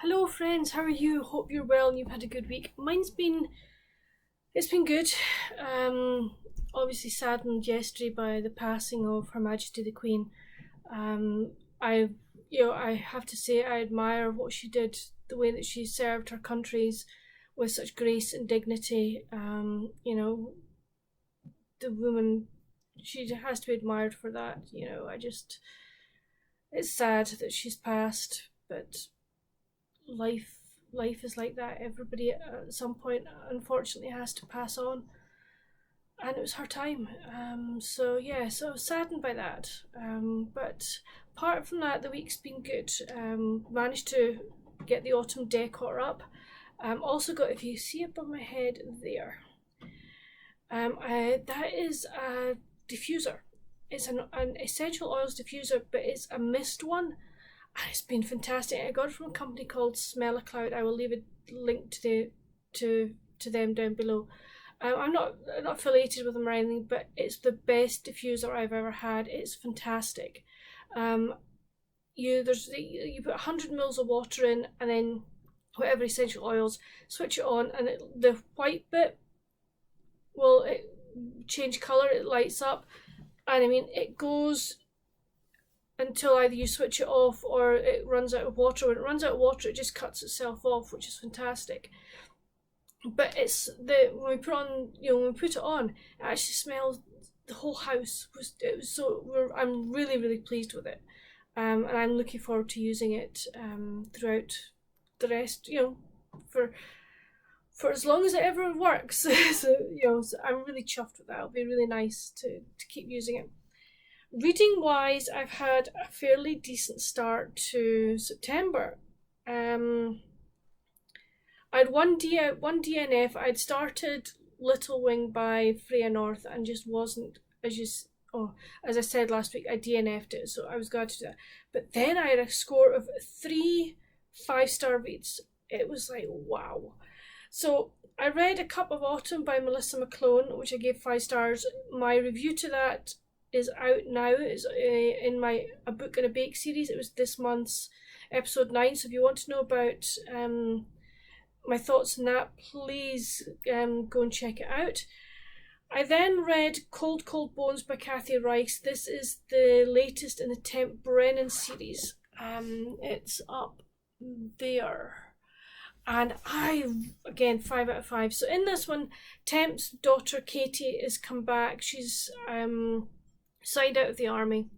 Hello friends, how are you? Hope you're well and you've had a good week. It's been good. Obviously saddened yesterday by the passing of Her Majesty the Queen. Um, I I have to say I admire what she did, the way that she served her countries with such grace and dignity. The woman, she has to be admired for that. It's sad that she's passed, but life life is like that. Everybody at some point unfortunately has to pass on, and it was her time. So I was saddened by that. But apart from that, the week's been good. Managed to get the autumn decor up. Also got, if you see above my head there, that is a diffuser. It's an essential oils diffuser, but it's a mist one. It's been fantastic. I got it from a company called Smell a Cloud. I will leave a link to them down below. I'm not affiliated with them or anything, but it's the best diffuser I've ever had. It's fantastic. Um, you put 100 mils of water in, and then whatever essential oils, switch it on, and the white bit will change color. It lights up, and I mean it goes until either you switch it off or it runs out of water. When it runs out of water, it just cuts itself off, which is fantastic. But it's the when we put on, when we put it on, it actually smells. The whole house was so. I'm really pleased with it, and I'm looking forward to using it throughout the rest. For as long as it ever works. So I'm really chuffed with that. It'll be really nice to keep using it. Reading wise, I've had a fairly decent start to September. I had one DNF. I'd started Little Wing by Freya North and just wasn't as I said last week, I DNF'd it, so I was glad to do that. But then I had a score of 3 5-star reads. It was like, wow. So I read A Cup of Autumn by Mellisa McClone, which I gave 5 stars. My review to that is out now. It's in my A Book and a Bake series. It was this month's episode 9. So if you want to know about my thoughts on that, please go and check it out. I then read Cold Cold Bones by Kathy Reichs. This is the latest in the Temp Brennan series. It's up there. And again, 5 out of 5. So in this one, Temp's daughter Katie has come back. She's signed out of the army,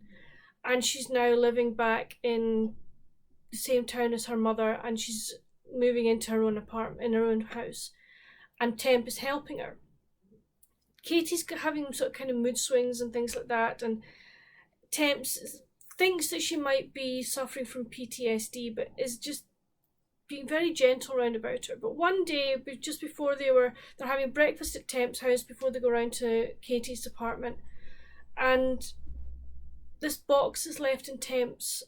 and she's now living back in the same town as her mother, and she's moving into her own apartment, in her own house, and Temp is helping her. Katie's having sort of kind of mood swings and things like that, and Temp thinks that she might be suffering from PTSD, but is just being very gentle round about her. But one day, just before they're having breakfast at Temp's house before they go round to Katie's apartment, and this box is left in Temp's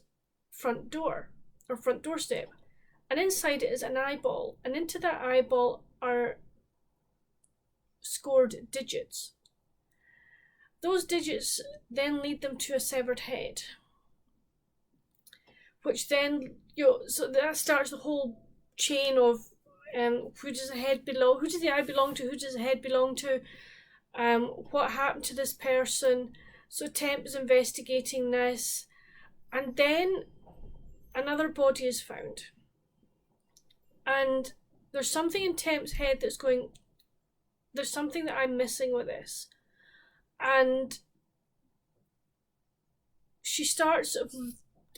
front doorstep, and inside it is an eyeball, and into that eyeball are scored digits. Those digits then lead them to a severed head, which then, so that starts the whole chain of who does the head belong, who does the eye belong to, who does the head belong to, what happened to this person. So Temp is investigating this, and then another body is found, and there's something in Temp's head that's going, there's something that I'm missing with this, and she starts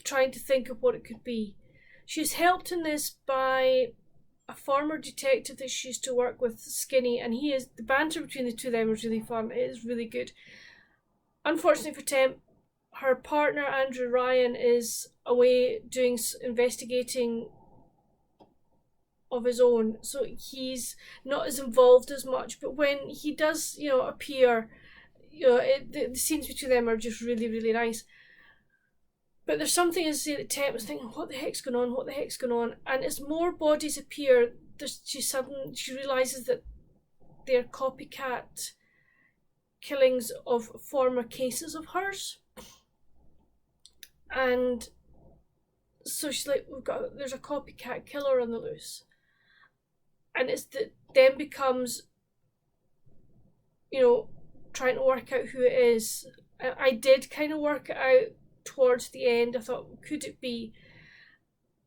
trying to think of what it could be. She's helped in this by a former detective that she used to work with, Skinny, and the banter between the two of them is really fun. It is really good. Unfortunately for Temp, her partner Andrew Ryan is away doing investigating of his own, so he's not as involved as much. But when he does, appear, the scenes between them are just really nice. But there's something, as I say, that Temp was thinking, what the heck's going on? What the heck's going on? And as more bodies appear, she realizes that they're copycat killings of former cases of hers. And so she's like, there's a copycat killer on the loose, and it's that then becomes, trying to work out who it is. I did kind of work it out towards the end. I thought, could it be?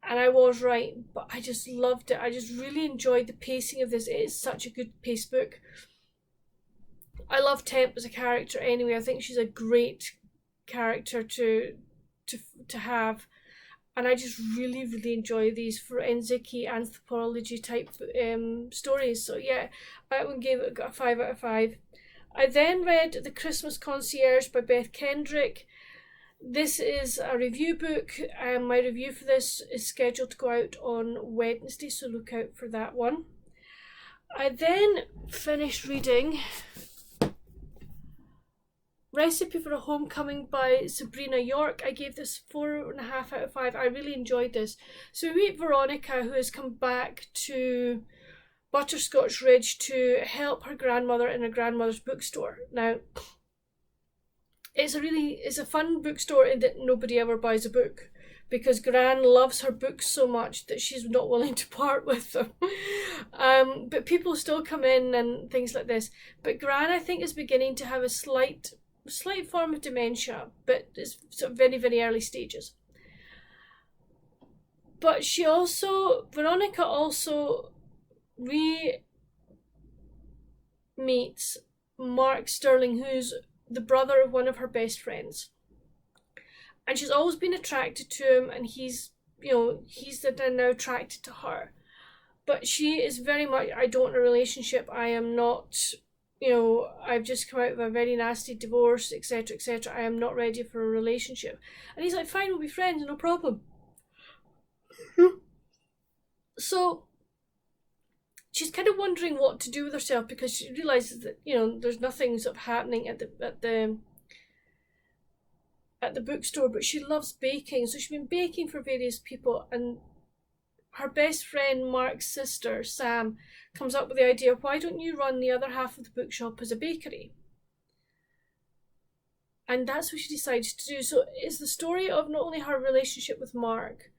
And I was right, but I just loved it. I just really enjoyed the pacing of this. It is such a good paced book. I love Temp as a character anyway. I think she's a great character to have. And I just really, really enjoy these forensic-y anthropology type stories. So yeah, I gave it a 5 out of 5. I then read The Christmas Concierge by Beth Kendrick. This is a review book. My review for this is scheduled to go out on Wednesday, so look out for that one. I then finished reading Recipe for a Hoemcoming by Sabrina York. I gave this 4.5 out of 5. I really enjoyed this. So we meet Veronica, who has come back to Butterscotch Ridge to help her grandmother in her grandmother's bookstore. Now, it's a fun bookstore in that nobody ever buys a book, because Gran loves her books so much that she's not willing to part with them. But people still come in and things like this. But Gran, I think, is beginning to have a slight form of dementia, but it's sort of very, very early stages. But Veronica also meets Mark Sterling, who's the brother of one of her best friends. And she's always been attracted to him, and he's now attracted to her. But she is very much, I don't want a relationship, I am not, I've just come out of a very nasty divorce, etc., etc. I am not ready for a relationship. And he's like, fine, we'll be friends, no problem. So she's kind of wondering what to do with herself, because she realizes that there's nothing sort of happening at the bookstore, but she loves baking, so she's been baking for various people, and her best friend Mark's sister Sam comes up with the idea, why don't you run the other half of the bookshop as a bakery? And that's what she decides to do. So it's the story of not only her relationship with Mark,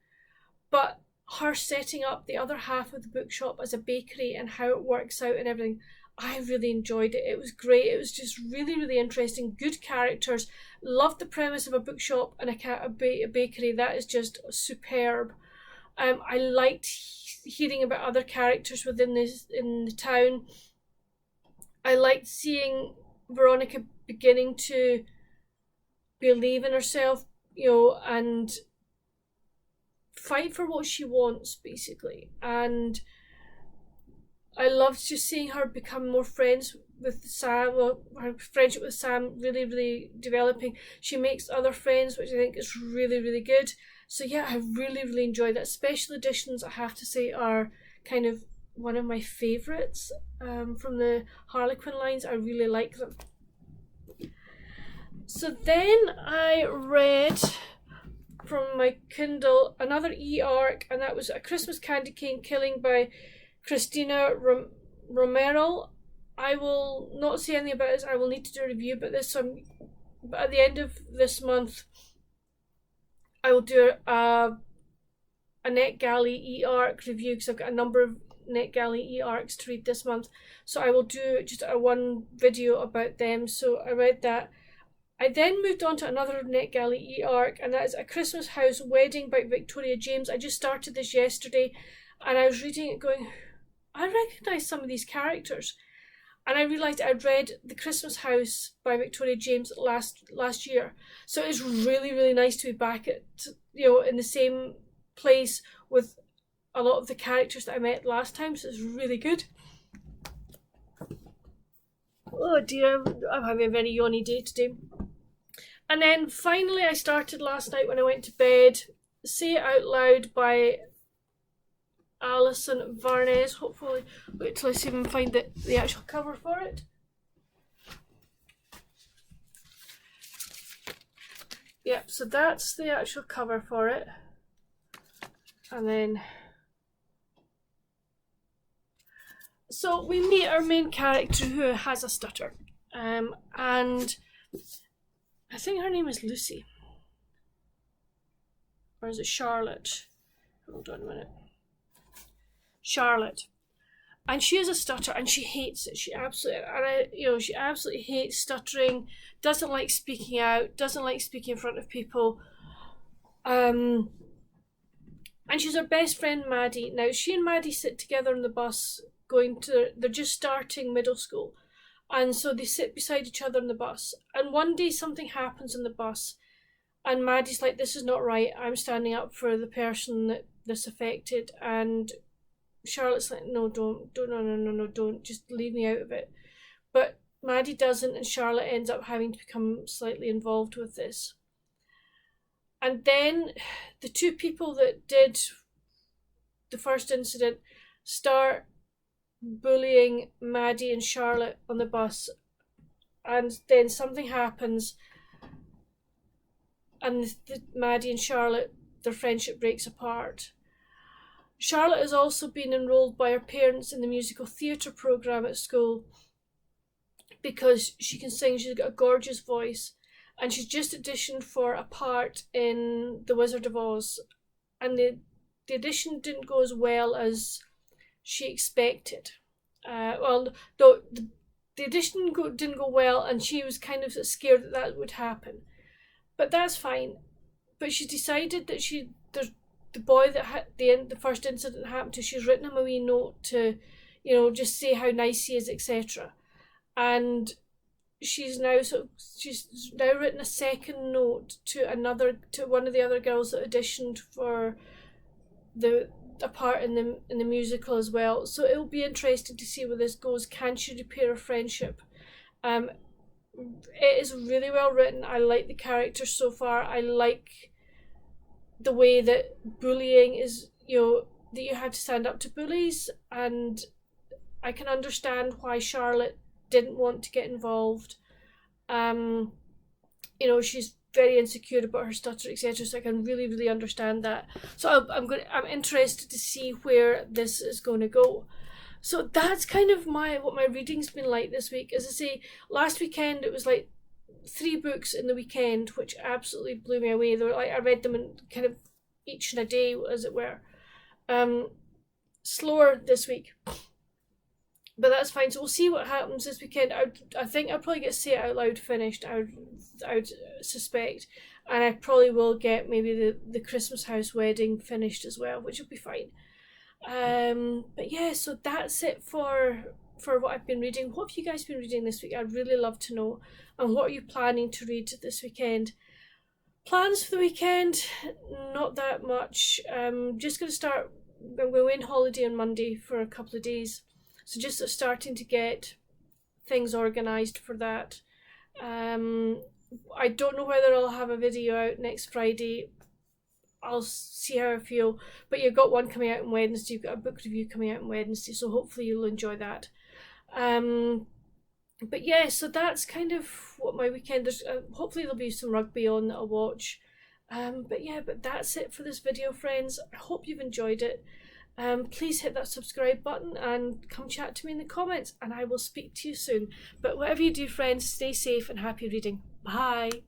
but her setting up the other half of the bookshop as a bakery and how it works out and everything. I really enjoyed it. It was great. It was just really, really interesting. Good characters. Loved the premise of a bookshop and a bakery. That is just superb. I liked hearing about other characters in the town. I liked seeing Veronica beginning to believe in herself, and fight for what she wants, basically. And I loved just seeing her become more friends with Sam. Well, her friendship with Sam really, really developing. She makes other friends, which I think is really, really good. So yeah, I really, really enjoyed that. Special editions, I have to say, are kind of one of my favourites from the Harlequin lines. I really like them. So then I read from my Kindle another e-arc, and that was A Christmas Candy Cane Killing by Christina Romero. I will not say anything about this. I will need to do a review about this. But at the end of this month, I will do a NetGalley e-arc review, because I've got a number of NetGalley e-arcs to read this month. So I will do just a one video about them. So I read that. I then moved on to another NetGalley e-arc, and that is A Christmas House Wedding by Victoria James. I just started this yesterday, and I was reading it going, I recognise some of these characters. And I realised I'd read The Christmas House by Victoria James last year. So it's really, really nice to be back at, in the same place with a lot of the characters that I met last time. So it's really good. Oh dear, I'm having a very yawny day today. And then finally I started last night when I went to bed, Say It Out Loud by Allison Varnes. Hopefully, wait till I see if I can find the actual cover for it. Yep, so that's the actual cover for it. And then, so we meet our main character who has a stutter. And I think her name is Lucy. or is it Charlotte? Hold on a minute. Charlotte. And she has a stutter, and she hates it. She absolutely hates stuttering. Doesn't like speaking out. Doesn't like speaking in front of people. And she's her best friend Maddie. Now she and Maddie sit together on the bus, they're just starting middle school, and so they sit beside each other on the bus. And one day something happens on the bus, and Maddie's like, "This is not right. I'm standing up for the person that's affected," and Charlotte's like, no, don't, just leave me out of it. But Maddie doesn't, and Charlotte ends up having to become slightly involved with this. And then the two people that did the first incident start bullying Maddie and Charlotte on the bus, and then something happens, and Maddie and Charlotte, their friendship breaks apart. Charlotte has also been enrolled by her parents in the musical theatre programme at school because she can sing. She's got a gorgeous voice, and she's just auditioned for a part in The Wizard of Oz, and the audition didn't go as well as she expected. The audition didn't go well, and she was kind of scared that would happen. But that's fine. But she decided that the boy that the first incident happened to, she's written him a wee note to, just say how nice he is, etc. And she's now written a second note to one of the other girls that auditioned for a part in the musical as well. So it'll be interesting to see where this goes. Can she repair a friendship? It is really well written. I like the characters so far. I like the way that bullying is, that you have to stand up to bullies, and I can understand why Charlotte didn't want to get involved. She's very insecure about her stutter, etc. So I can really, really understand that. So I'm interested to see where this is going to go. So that's kind of what my reading's been like this week. As I say, last weekend it was like 3 books in the weekend, which absolutely blew me away. They were like, I read them in kind of each in a day, as it were. Slower this week, but that's fine. So we'll see what happens this weekend. I think I'll probably get Say It Out Loud finished. I would suspect, and I probably will get maybe the Christmas House Wedding finished as well, which will be fine. But yeah, so that's it for what I've been reading. What have you guys been reading this week? I'd really love to know. And what are you planning to read this weekend? Plans for the weekend, not that much. Just going to start, I'm going on holiday on Monday for a couple of days. So just starting to get things organised for that. I don't know whether I'll have a video out next Friday. I'll see how I feel. But you've got one coming out on Wednesday. You've got a book review coming out on Wednesday. So hopefully you'll enjoy that. But yeah, so that's kind of what my weekend is. Hopefully there'll be some rugby on that I'll watch. But that's it for this video, friends. I hope you've enjoyed it. Please hit that subscribe button and come chat to me in the comments, and I will speak to you soon. But whatever you do, friends, stay safe and happy reading. Bye.